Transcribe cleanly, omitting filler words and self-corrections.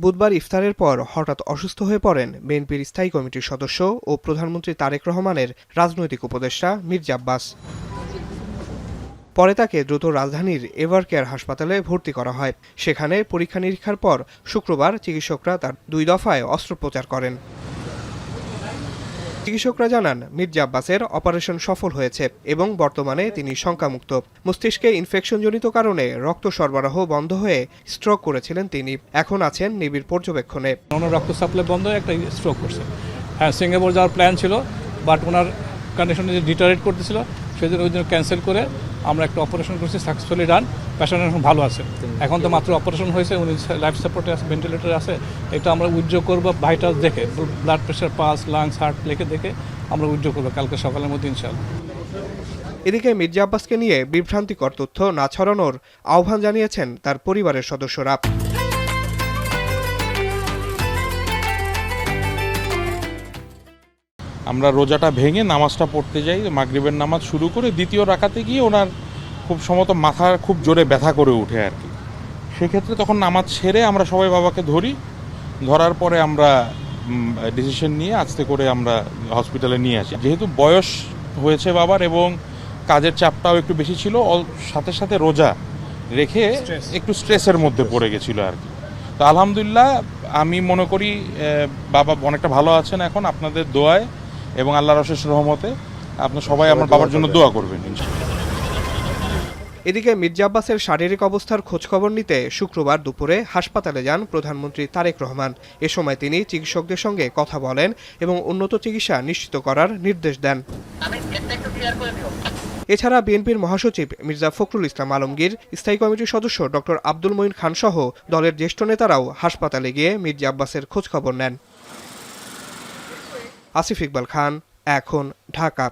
বুধবার ইফতারের পর হঠাৎ অসুস্থ হয়ে পড়েন বিএনপির স্থায়ী কমিটির সদস্য ও প্রধানমন্ত্রী তারেক রহমানের রাজনৈতিক উপদেষ্টা মির্জা আব্বাস। পরে তাকে দ্রুত রাজধানীর এভারকেয়ার হাসপাতালে ভর্তি করা হয়। সেখানে পরীক্ষা নিরীক্ষার পর শুক্রবার চিকিৎসকরা তার 2 দফায় অস্ত্রোপচার করেন। চিকিৎসকরা জানান, মির্জা আব্বাসের অপারেশন সফল হয়েছে এবং বর্তমানে তিনি শঙ্কামুক্ত। মস্তিষ্কে ইনফেকশনজনিত কারণে রক্ত সরবরাহ বন্ধ হয়ে স্ট্রোক করেছিলেন তিনি। এখন আছেন নিবিড় পর্যবেক্ষণে। ওনার রক্ত সাপ্লাই বন্ধ হয়ে একটা স্ট্রোক করছে। হ্যাঁ, সিঙ্গাপুর যাওয়ার প্ল্যান ছিল, বাট ওনার কন্ডিশনে যে ডিটারেট করতেছিল সেদিন ওই জন্য ক্যান্সেল করে আমরা একটা অপারেশন করছি, সাকসেসফুলি ডান। পেশেন্ট এখন ভালো আছে। এখন তো মাত্র অপারেশন হয়েছে, উনি লাইফ সাপোর্টে আছে, ভেন্টিলেটরে আছে। এটা আমরা উইথড্র করবো ভাইটাল দেখে, blood pressure, pulse, lungs, heart দেখে আমরা উইথড্র করবো কালকে সকালের মধ্যে ইনশাআল্লাহ। এদিকে মির্জা আব্বাসকে নিয়ে বিভ্রান্তিকর তথ্য না ছড়ানোর আহ্বান জানিয়েছেন তার পরিবারের সদস্যরা। আমরা রোজাটা ভেঙে নামাজটা পড়তে যাই, মাগরিবের নামাজ শুরু করে দ্বিতীয় রাকাতে গিয়ে ওনার খুব সম্ভবত মাথা খুব জোরে ব্যথা করে ওঠে আর কি। সেক্ষেত্রে তখন নামাজ ছেড়ে আমরা সবাই বাবাকে ধরার পরে আমরা ডিসিশন নিয়ে আস্তে করে আমরা হসপিটালে নিয়ে আসি। যেহেতু বয়স হয়েছে বাবার এবং কাজের চাপটাও একটু বেশি ছিল, সাথে সাথে রোজা রেখে একটু স্ট্রেসের মধ্যে পড়ে গেছিলো আর কি। তো আলহামদুলিল্লাহ আমি মনে করি বাবা অনেকটা ভালো আছেন এখন, আপনাদের দোয়ায় এবং আল্লাহর অশেষ রহমতে আপনারা সবাই আমার বাবার জন্য দোয়া করবেন ইনশাআল্লাহ। এদিকে মির্জা আব্বাসের শারীরিক অবস্থার খোঁজখবর নিতে শুক্রবার দুপুরে হাসপাতালে যান প্রধানমন্ত্রী তারেক রহমান। এ সময় তিনি চিকিৎসকদের সঙ্গে কথা বলেন এবং উন্নত চিকিৎসা নিশ্চিত করার নির্দেশ দেন। এছাড়া বিএনপির মহাসচিব মির্জা ফখরুল ইসলাম আলমগীর, স্থায়ী কমিটির সদস্য ডক্টর আব্দুল মঈন খান সহ দলের জ্যেষ্ঠ নেতারাও হাসপাতালে গিয়ে মির্জা আব্বাসের খোঁজখবর নেন। আসিফ ইকবাল খান, এখন, ঢাকা।